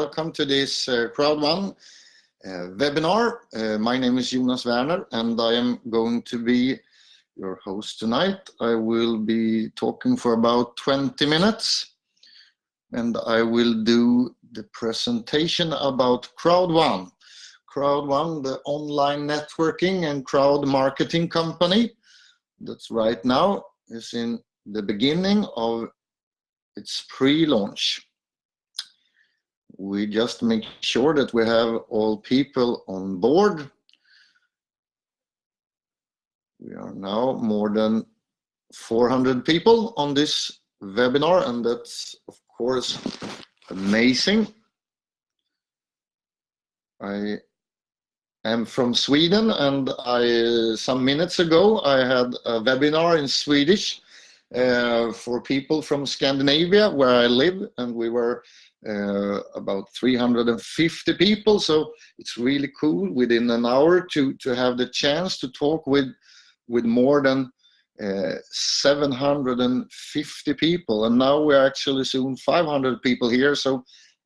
welcome to this Crowd1 webinar. My name is Jonas Werner and I am going to be your host tonight. I will be talking for about 20 minutes and I will do the presentation about Crowd1. Crowd1, the online networking and crowd marketing company that's right now is in the beginning of its pre-launch. We just make sure that we have all people on board. We are now more than 400 people on this webinar, and that's of course amazing. I am from Sweden, and some minutes ago I had a webinar in Swedish for people from Scandinavia, where I live, and we were about 350 people. So it's really cool within an hour to have the chance to talk with more than 750 people, and now we're actually soon 500 people here, so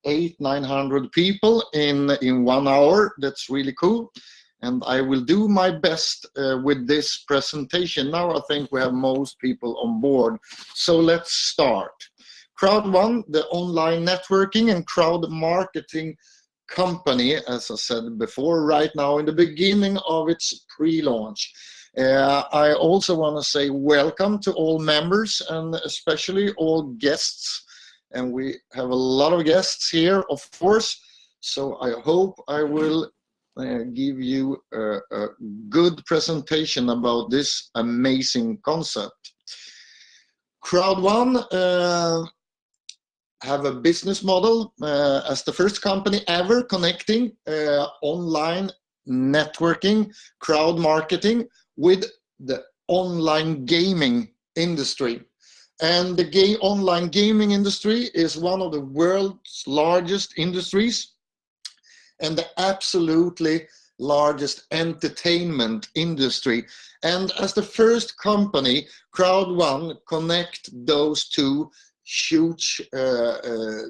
800-900 people in 1 hour. That's really cool, and I will do my best with this presentation. Now I think we have most people on board, so let's start. Crowd1, the online networking and crowd marketing company, as I said before, right now in the beginning of its pre-launch. I also want to say welcome to all members and especially all guests. And we have a lot of guests here, of course, so I hope I will give you a good presentation about this amazing concept. Crowd1 have a business model as the first company ever connecting online networking, crowd marketing with the online gaming industry. And the online gaming industry is one of the world's largest industries and the absolutely largest entertainment industry. And as the first company, Crowd1 connect those two huge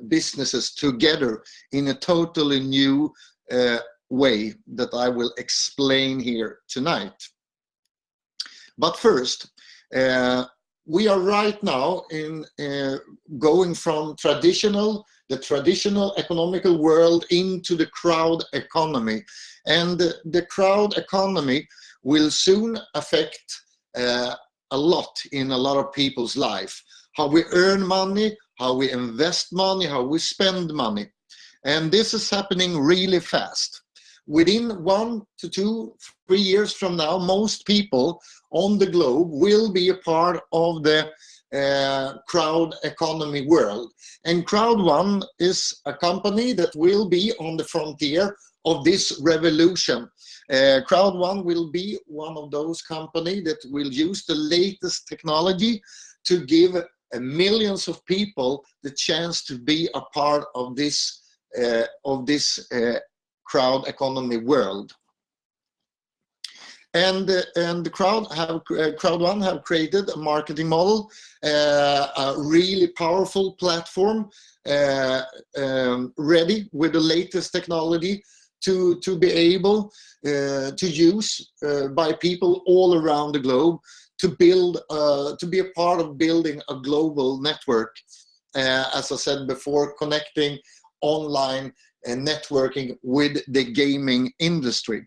businesses together in a totally new way that I will explain here tonight. But first, we are right now in going from the traditional economical world into the crowd economy, and the crowd economy will soon affect a lot in a lot of people's life. How we earn money, how we invest money, how we spend money. And this is happening really fast. Within 1 to 2, 3 years from now, most people on the globe will be a part of the crowd economy world. And Crowd1 is a company that will be on the frontier of this revolution. Crowd1 will be one of those companies that will use the latest technology to give millions of people the chance to be a part of this crowd economy world. And the Crowd1 have created a marketing model, a really powerful platform, ready with the latest technology to be able to use by people all around the globe to build, to be a part of building a global network, as I said before, connecting online and networking with the gaming industry.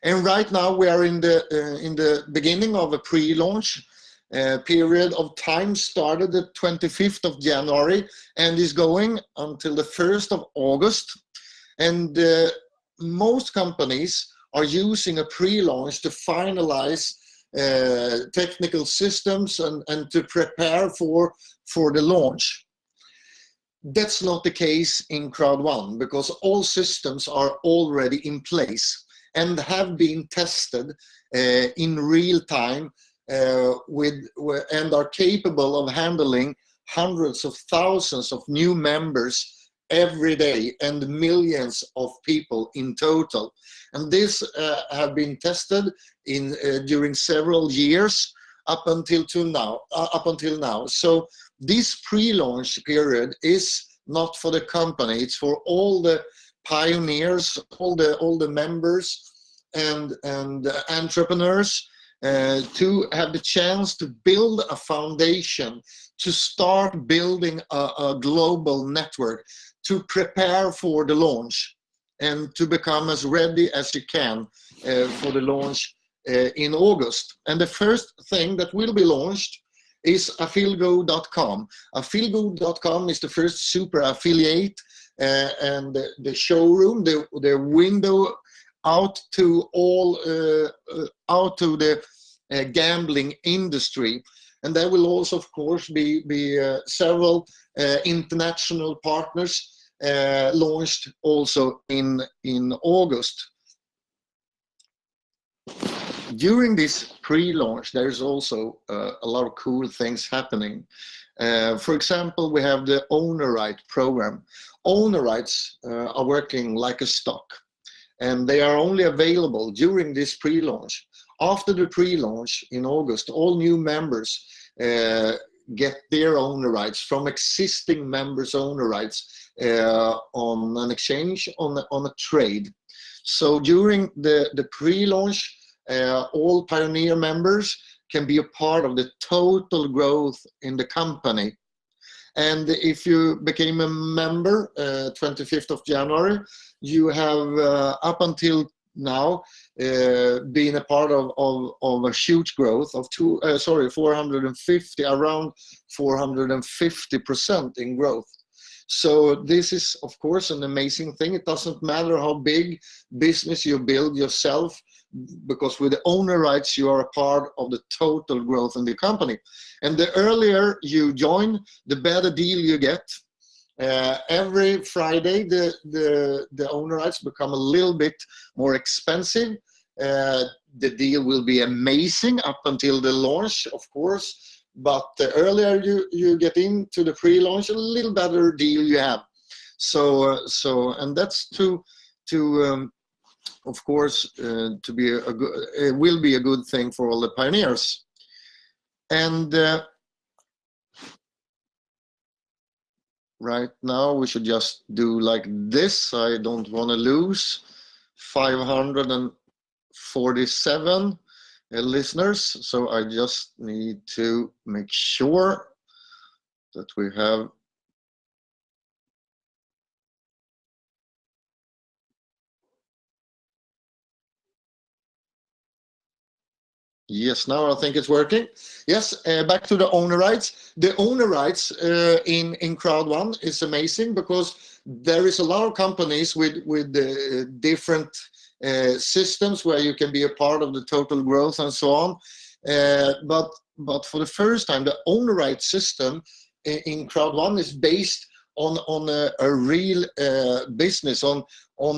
And right now we are in the beginning of a pre-launch period of time. Started the 25th of January and is going until the 1st of August. And most companies are using a pre-launch to finalize technical systems and to prepare for the launch. That's not the case in Crowd1 because all systems are already in place and have been tested in real time and are capable of handling hundreds of thousands of new members every day and millions of people in total. And this have been tested during several years up until now. So this pre-launch period is not for the company. It's for all the pioneers, all the members and entrepreneurs to have the chance to build a foundation, to start building a global network, to prepare for the launch, and to become as ready as you can for the launch in August. And the first thing that will be launched is afilgo.com. Afilgo.com is the first super affiliate and the showroom, the window out to all out to the gambling industry. And there will also, of course, be several international partners launched also in August. During this pre-launch, there's also a lot of cool things happening. For example, we have the owner right program. Owner rights are working like a stock, and they are only available during this pre-launch. After the pre-launch in August, all new members get their owner rights from existing members' owner rights on an exchange, on a trade. So during the pre-launch, all Pioneer members can be a part of the total growth in the company. And if you became a member 25th of January, you have up until now been a part of a huge growth of 450, around 450% in growth. So this is, of course, an amazing thing. It doesn't matter how big business you build yourself, because with the owner rights, you are a part of the total growth in the company. And the earlier you join, the better deal you get. Every Friday, the owner rights become a little bit more expensive. The deal will be amazing up until the launch, of course. But the earlier you get into the pre-launch, a little better deal you have. So and that's to of course to be a good, it will be a good thing for all the pioneers. And right now we should just do like this. I don't want to lose 547 listeners, so I just need to make sure that we have yes, now I think it's working. Yes, back to the owner rights. The owner rights in Crowd One is amazing because there is a lot of companies with different systems where you can be a part of the total growth and so on. But for the first time, the owner rights system in Crowd One is based on a real business, on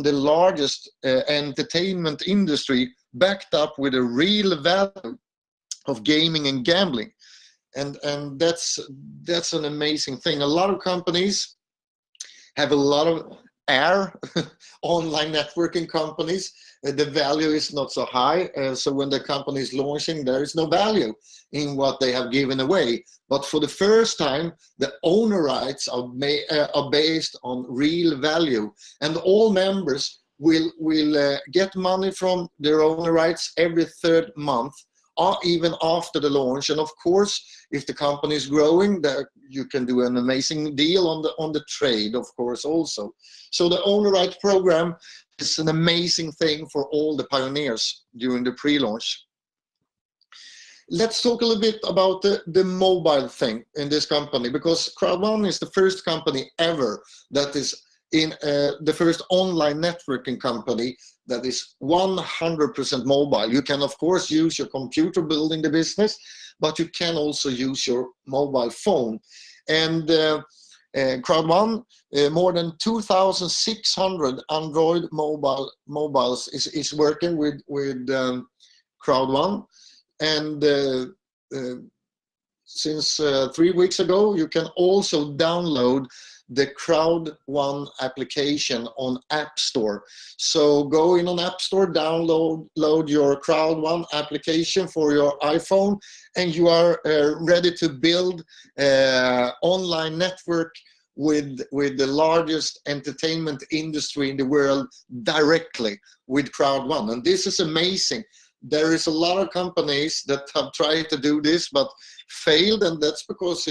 the largest entertainment industry, backed up with a real value of gaming and gambling. And that's an amazing thing. A lot of companies have a lot of online networking companies. The value is not so high, so when the company is launching, there is no value in what they have given away. But for the first time, the owner rights are based on real value, and all members will get money from their owner rights every third month, or even after the launch. And of course, if the company is growing, you can do an amazing deal on the trade, of course, also. So the owner right program is an amazing thing for all the pioneers during the pre-launch. Let's talk a little bit about the mobile thing in this company, because Crowd1 is the first company ever that is in the first online networking company that is 100% mobile. You can, of course, use your computer building the business, but you can also use your mobile phone. And Crowd1, more than 2,600 Android mobiles is working with Crowd1. And since 3 weeks ago, you can also download the Crowd1 application on App Store. So go in on App Store, download your Crowd1 application for your iPhone, and you are ready to build online network with the largest entertainment industry in the world directly with Crowd1. And this is amazing. There is a lot of companies that have tried to do this but failed, and that's because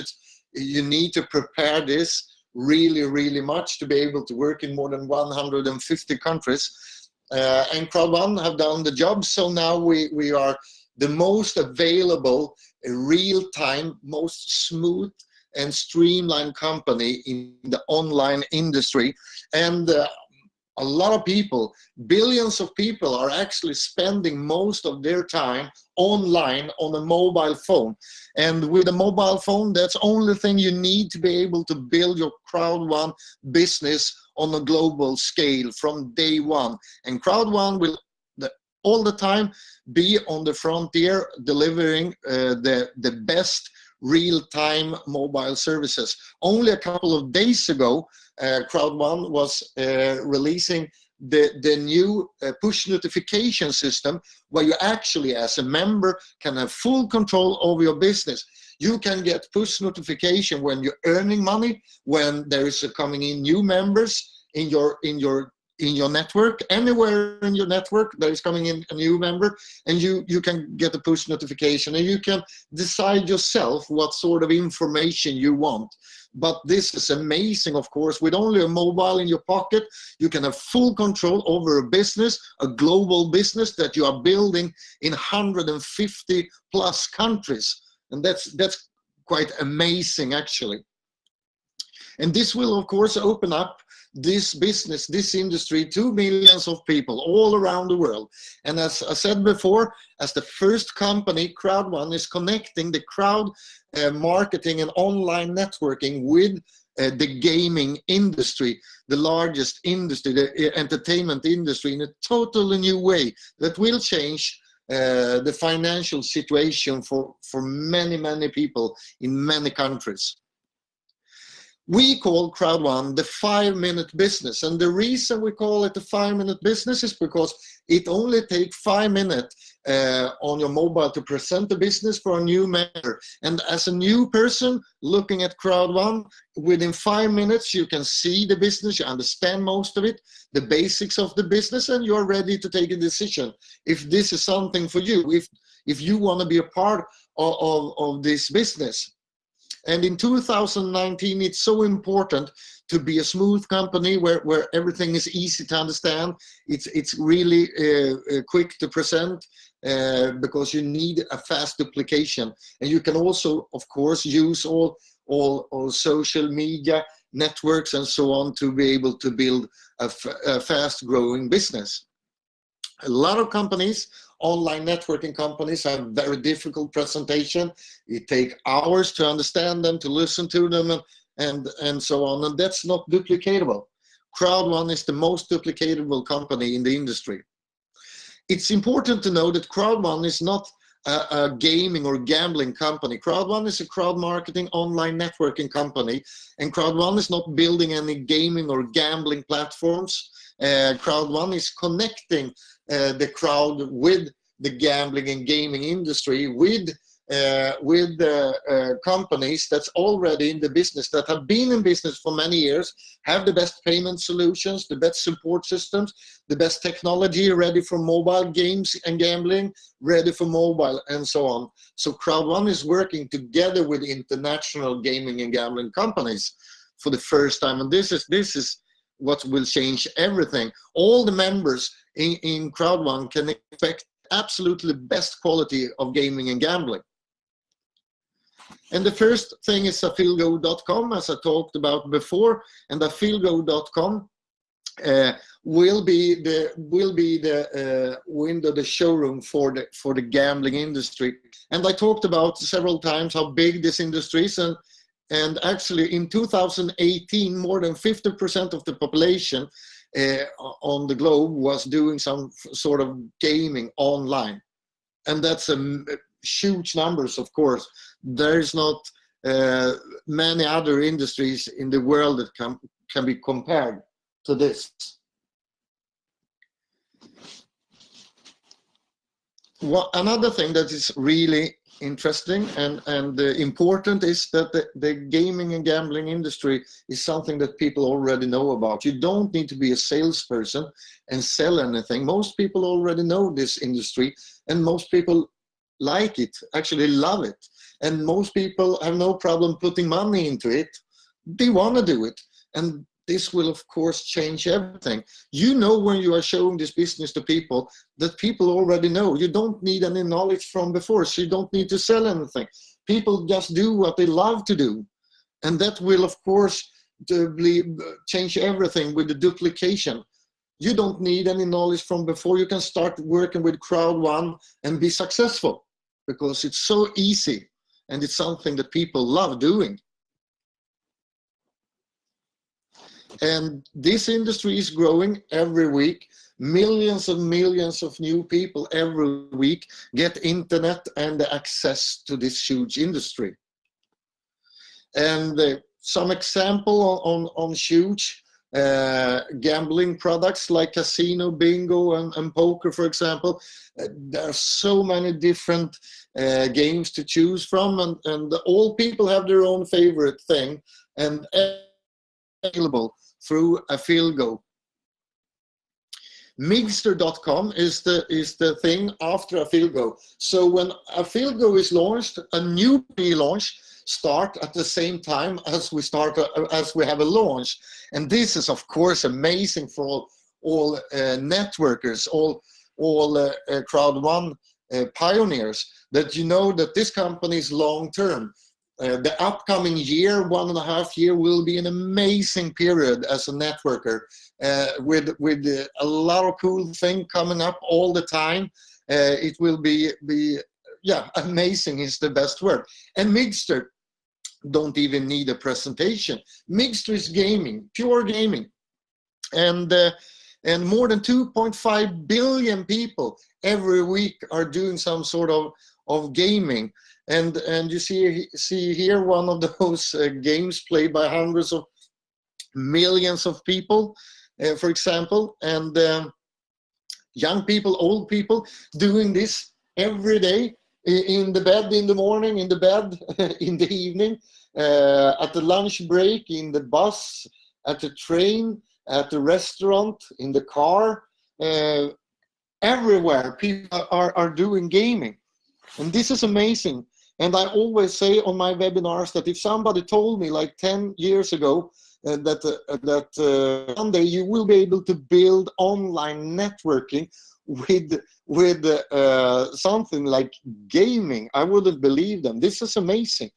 you need to prepare this really much to be able to work in more than 150 countries. And Crowd1 have done the job, so now we are the most available, real-time, most smooth and streamlined company in the online industry. And a lot of people, billions of people, are actually spending most of their time online on a mobile phone. And with a mobile phone, that's the only thing you need to be able to build your Crowd1 business on a global scale from day one. And Crowd1 will all the time be on the frontier, delivering the best real-time mobile services. Only a couple of days ago, Crowd1 was releasing the new push notification system, where you actually, as a member, can have full control over your business. You can get push notification when you're earning money, when there is coming in new members in your network. Anywhere in your network there is coming in a new member, and you can get a push notification, and you can decide yourself what sort of information you want. But this is amazing, of course. With only a mobile in your pocket, you can have full control over a business, a global business that you are building in 150 plus countries. And that's quite amazing, actually. And this will, of course, open up this business, this industry, to millions of people all around the world. And as I said before, as the first company, Crowd1 is connecting the crowd marketing and online networking with the gaming industry, the largest industry, the entertainment industry, in a totally new way that will change the financial situation for many people in many countries. We call Crowd1 the 5-minute business, and the reason we call it a 5-minute business is because it only takes 5 minutes on your mobile to present the business for a new member. And as a new person looking at Crowd1, within 5 minutes you can see the business, you understand most of it, the basics of the business, and you're ready to take a decision if this is something for you, if you want to be a part of this business. And in 2019, it's so important to be a smooth company where everything is easy to understand. It's really quick to present because you need a fast duplication. And you can also, of course, use all social media networks and so on to be able to build a fast-growing business. A lot of companies, online networking companies, have very difficult presentation. It takes hours to understand them, to listen to them, and so on. And that's not duplicatable. Crowd1 is the most duplicatable company in the industry. It's important to know that Crowd1 is not a gaming or gambling company. Crowd1 is a crowd marketing online networking company, and Crowd1 is not building any gaming or gambling platforms. Crowd1 is connecting the crowd with the gambling and gaming industry, with companies that's already in the business, that have been in business for many years, have the best payment solutions, the best support systems, the best technology ready for mobile games and gambling, ready for mobile, and so on. So Crowd1 is working together with international gaming and gambling companies for the first time, and this is what will change everything. All the members in Crowd1 can expect absolutely the best quality of gaming and gambling. And the first thing is afilgo.com, as I talked about before, and afilgo.com will be the window, the showroom for the gambling industry. And I talked about several times how big this industry is, and actually in 2018 more than 50% of the population on the globe was doing some sort of gaming online, and that's huge numbers. Of course, there is not many other industries in the world that can be compared to this. Another thing that is really interesting and important is that the gaming and gambling industry is something that people already know about. You don't need to be a salesperson and sell anything. Most people already know this industry, and most people like it, actually love it. And most people have no problem putting money into it. They want to do it. And this will, of course, change everything. You know, when you are showing this business to people, that people already know. You don't need any knowledge from before, so you don't need to sell anything. People just do what they love to do. And that will, of course, change everything with the duplication. You don't need any knowledge from before. You can start working with Crowd One and be successful because it's so easy and it's something that people love doing. And this industry is growing every week. Millions and millions of new people every week get internet and access to this huge industry. And some example on huge gambling products like casino, bingo, and poker, for example. There are so many different games to choose from, and all people have their own favorite thing, and available through Afilgo. Migster.com is the thing after Afilgo. So when Afilgo is launched, a new pre-launch start at the same time as we have a launch, and this is of course amazing for all networkers, all Crowd One pioneers, that you know that this company is long term. The upcoming year, 1.5 years, will be an amazing period as a networker, with a lot of cool things coming up all the time. It will be amazing is the best word. And Migster don't even need a presentation. Migster is gaming, pure gaming, and more than 2.5 billion people every week are doing some sort of gaming. And you see here one of those games played by hundreds of millions of people, for example, and young people, old people doing this every day, in the bed in the morning, in the bed in the evening, at the lunch break, in the bus, at the train, at the restaurant, in the car, everywhere people are doing gaming. And this is amazing. And I always say on my webinars that if somebody told me like 10 years ago that one day you will be able to build online networking with something like gaming, I wouldn't believe them. This is amazing.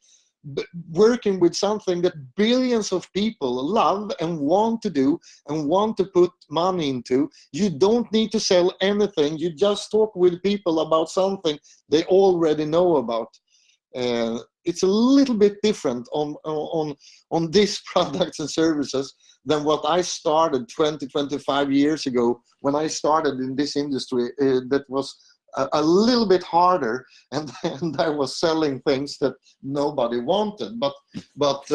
Working with something that billions of people love and want to do and want to put money into. You don't need to sell anything. You just talk with people about something they already know about. It's a little bit different on these products and services than what I started 25 years ago when I started in this industry. That was a little bit harder, and I was selling things that nobody wanted. But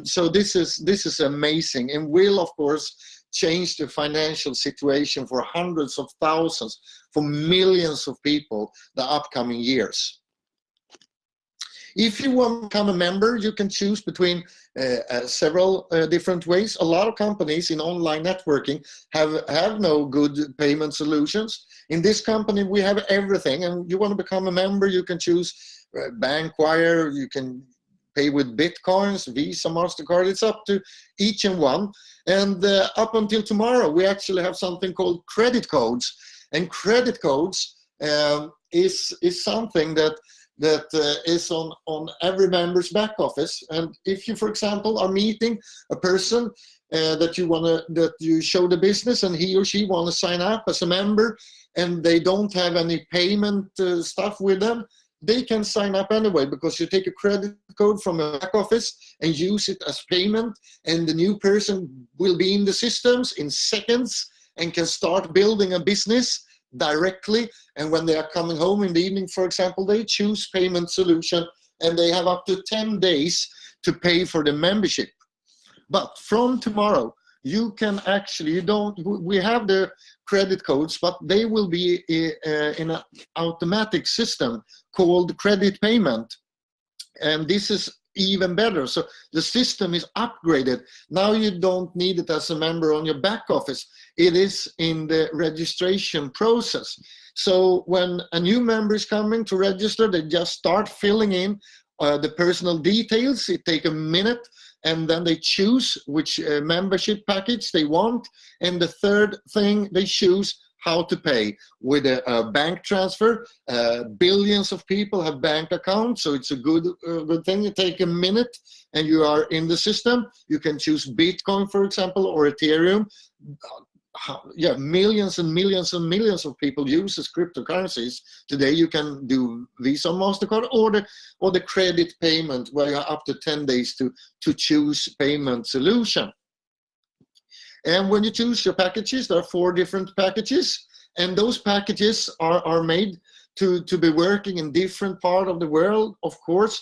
so this is amazing, and will of course change the financial situation for hundreds of thousands, for millions of people the upcoming years. If you want to become a member, you can choose between several different ways. A lot of companies in online networking have no good payment solutions. In this company, we have everything. And you want to become a member, you can choose bank wire, you can pay with Bitcoins, Visa, MasterCard. It's up to each and one. And up until tomorrow, we actually have something called credit codes. And credit codes is something that is on every member's back office. And if you, for example, are meeting a person that you show the business, and he or she want to sign up as a member, and they don't have any payment stuff with them, they can sign up anyway, because you take a credit code from a back office and use it as payment, and the new person will be in the systems in seconds and can start building a business directly. And when they are coming home in the evening, for example, they choose payment solution, and they have up to 10 days to pay for the membership. But from tomorrow, you can actually, we have the credit codes, but they will be in an automatic system called credit payment. And this is even better. So the system is upgraded. Now you don't need it as a member on your back office. It is in the registration process. So when a new member is coming to register, they just start filling in the personal details. It takes a minute, and then they choose which membership package they want. And the third thing, they choose how to pay with a bank transfer. Billions of people have bank accounts, so it's a good thing. You take a minute and you are in the system. You can choose Bitcoin, for example, or Ethereum. Yeah, millions and millions and millions of people uses cryptocurrencies today. You can do Visa, MasterCard, or the credit payment, where you have up to 10 days to choose payment solution. And when you choose your packages, there are 4 different packages, and those packages are made to be working in different part of the world, of course,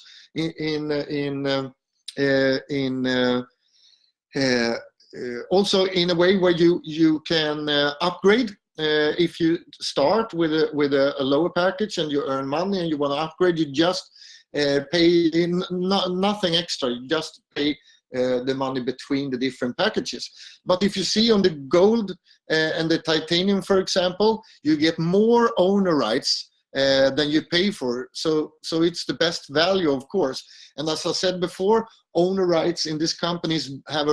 also in a way where you can upgrade. If you start with a lower package and you earn money and you want to upgrade, you just pay nothing extra. You just pay the money between the different packages. But if you see on the gold and the titanium, for example, you get more owner rights than you pay for. So it's the best value, of course. And as I said before, owner rights in these companies have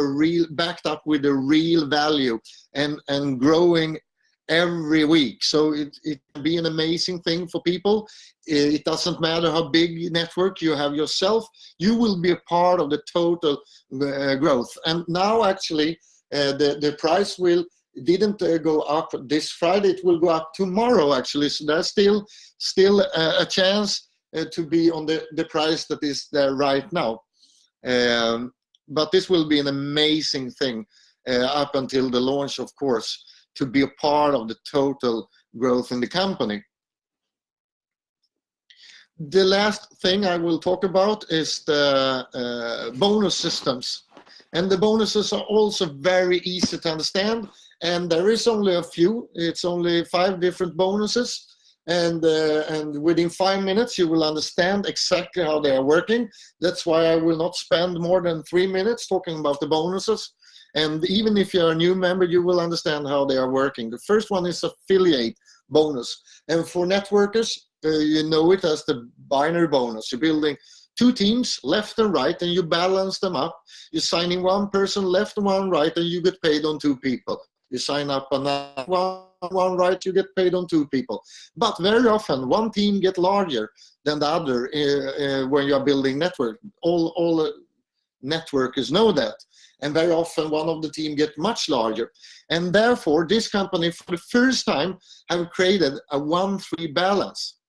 backed up with a real value and growing every week. So it can be an amazing thing for people. It doesn't matter how big network you have yourself, you will be a part of the total growth. And now actually the price didn't go up this Friday, it will go up tomorrow actually. So there's still a chance to be on the price that is there right now. But this will be an amazing thing up until the launch, of course, to be a part of the total growth in the company. The last thing I will talk about is the bonus systems. And the bonuses are also very easy to understand. And there is only a few. It's only 5 different bonuses. And within 5 minutes, you will understand exactly how they are working. That's why I will not spend more than 3 minutes talking about the bonuses. And even if you're a new member, you will understand how they are working. The first one is affiliate bonus. And for networkers, you know it as the binary bonus. You're building 2 teams, left and right, and you balance them up. You're signing 1 person left and 1 right, and you get paid on 2 people. You sign up another one right, you get paid on 2 people. But very often, one team gets larger than the other when you are building network. All networkers know that. And very often one of the team get much larger. And therefore, this company for the first time have created a 1-3 balance,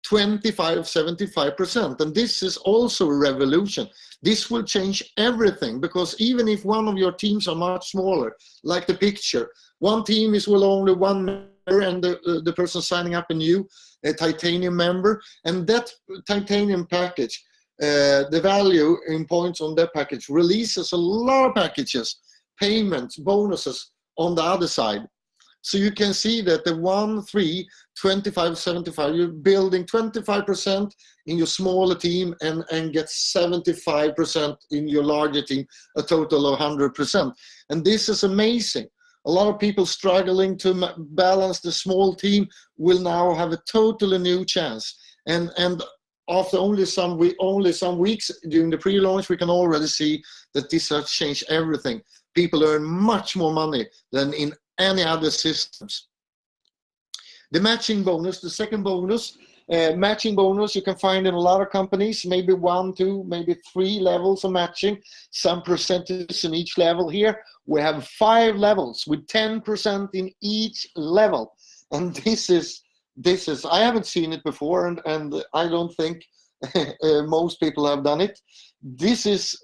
25-75%. And this is also a revolution. This will change everything, because even if one of your teams are much smaller, like the picture, one team is with only 1 member and the person signing up a titanium member, and that titanium package, the value in points on that package releases a lot of packages, payments, bonuses on the other side. So you can see that the 1-3, 25-75, you're building 25% in your smaller team and get 75% in your larger team, a total of 100%. And this is amazing. A lot of people struggling to balance the small team will now have a totally new chance. And after only some weeks during the pre-launch, we can already see that this has changed everything. People earn much more money than in any other systems. The matching bonus, the second bonus, matching bonus you can find in a lot of companies, maybe 1, 2, maybe 3 levels of matching, some percentages in each level. Here we have 5 levels with 10% in each level. And this is I haven't seen it before, and I don't think most people have done it. This is,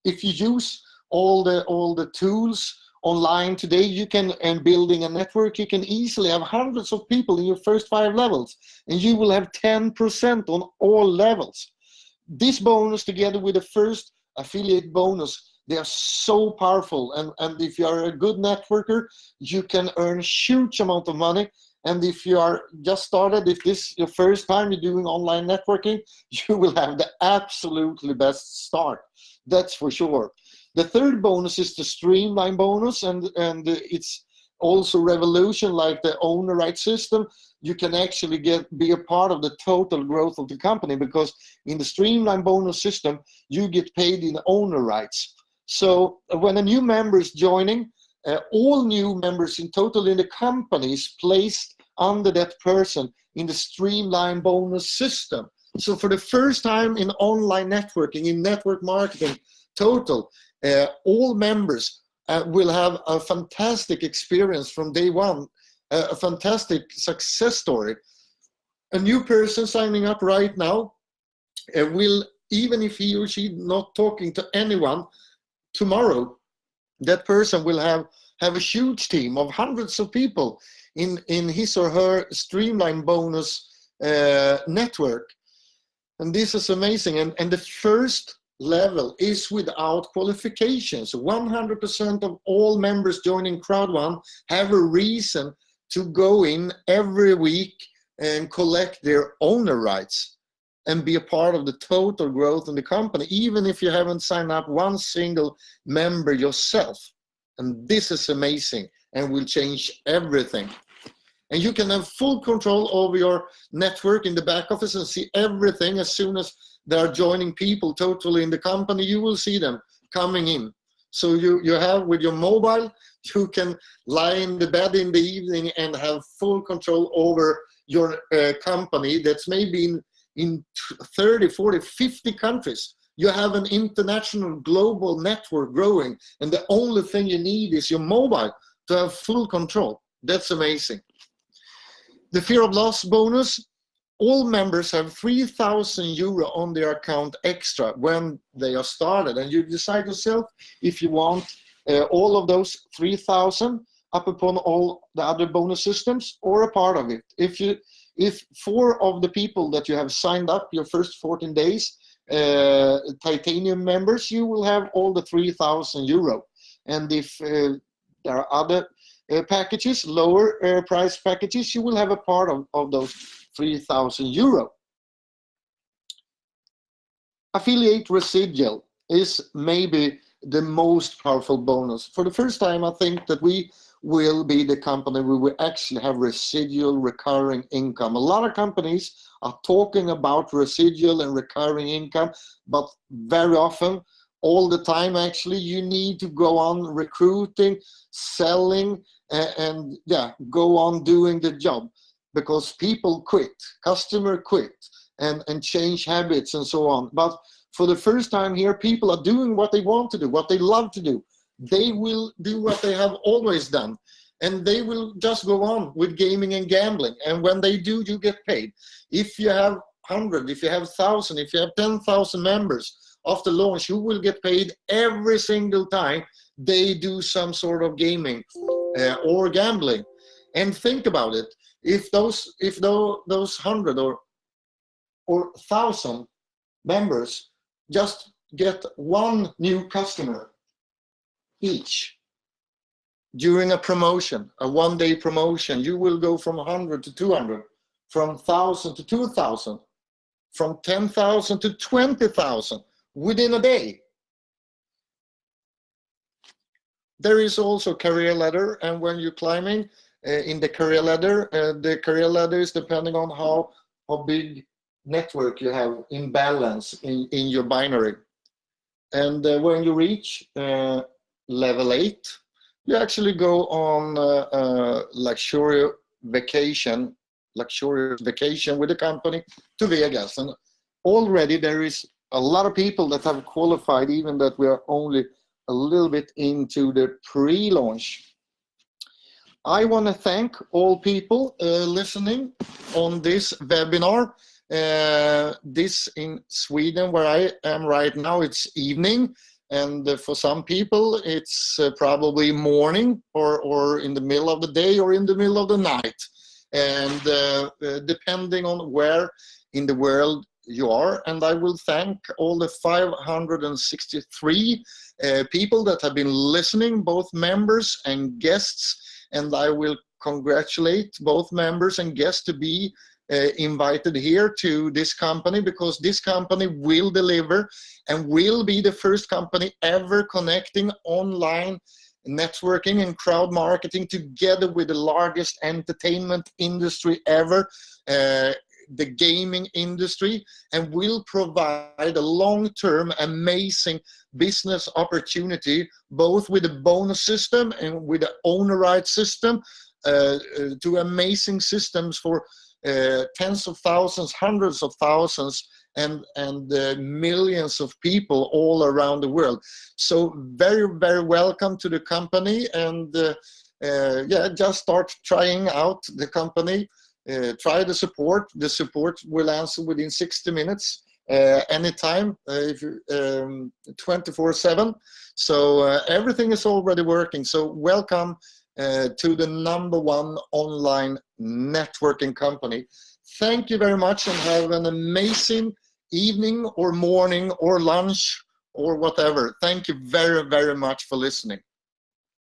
if you use all the tools online today, you can, and building a network, you can easily have hundreds of people in your first 5 levels, and you will have 10% on all levels. This bonus, together with the first affiliate bonus, They are so powerful, and if you are a good networker, you can earn huge amount of money. And if you are just started, if this is your first time you're doing online networking, you will have the absolutely best start. That's for sure. The third bonus is the streamline bonus, and it's also revolution like the owner rights system. You can actually be a part of the total growth of the company, because in the streamline bonus system, you get paid in owner rights. So when a new member is joining, all new members in total in the company is placed under that person in the streamline bonus system. So for the first time in online networking, in network marketing total, all members will have a fantastic experience from day one, a fantastic success story. A new person signing up right now will, even if he or she not talking to anyone, tomorrow that person will have a huge team of hundreds of people in his or her streamline bonus network. And this is amazing. And the first level is without qualifications. 100% of all members joining Crowd1 have a reason to go in every week and collect their owner rights and be a part of the total growth in the company, even if you haven't signed up one single member yourself. And this is amazing and will change everything. And you can have full control over your network in the back office and see everything. As soon as they are joining people totally in the company, you will see them coming in. So you have with your mobile, you can lie in the bed in the evening and have full control over your company that's maybe in 30, 40, 50 countries. You have an international global network growing, and the only thing you need is your mobile to have full control. That's amazing. The fear of loss bonus, all members have 3,000 euro on their account extra when they are started, and you decide yourself if you want all of those 3,000 up upon all the other bonus systems or a part of it. If 4 of the people that you have signed up your first 14 days, titanium members, you will have all the 3,000 euro. And if there are other packages, lower price packages, you will have a part of those 3,000 euro. Affiliate residual is maybe the most powerful bonus. For the first time, I think that we will be the company where we actually have residual recurring income. A lot of companies are talking about residual and recurring income, but very often, all the time actually, you need to go on recruiting, selling, and go on doing the job, because people quit, customer quit, and change habits and so on. But for the first time here, people are doing what they want to do, what they love to do. They will do what they have always done, and they will just go on with gaming and gambling. And when they do, you get paid. If you have 100, if you have 1,000, if you have 10,000 members after launch, you will get paid every single time they do some sort of gaming or gambling. And think about it. If those 100 or 1,000 members just get one new customer each during a promotion, a one-day promotion, you will go from 100 to 200, from 1,000 to 2,000, from 10,000 to 20,000 within a day. There is also career ladder, and when you're climbing in the career ladder is depending on how big network you have in balance in your binary. And when you reach level 8, you actually go on a luxurious vacation with the company to Vegas. And already there is a lot of people that have qualified, even that we are only a little bit into the pre-launch. I want to thank all people listening on this webinar. This in Sweden, where I am right now, it's evening, and for some people it's probably morning or in the middle of the day or in the middle of the night, and depending on where in the world you are. And I will thank all the 563 people that have been listening, both members and guests, and I will congratulate both members and guests to be invited here to this company, because this company will deliver and will be the first company ever connecting online networking and crowd marketing together with the largest entertainment industry ever, the gaming industry, and will provide a long-term amazing business opportunity, both with a bonus system and with the owner right system, to amazing systems for tens of thousands, hundreds of thousands, and millions of people all around the world. So very, very welcome to the company, and yeah, just start trying out the company. Try the support. The support will answer within 60 minutes, anytime, if 24/7. So everything is already working. So welcome to the #1 online networking company. Thank you very much, and have an amazing evening or morning or lunch or whatever. Thank you very, very much for listening.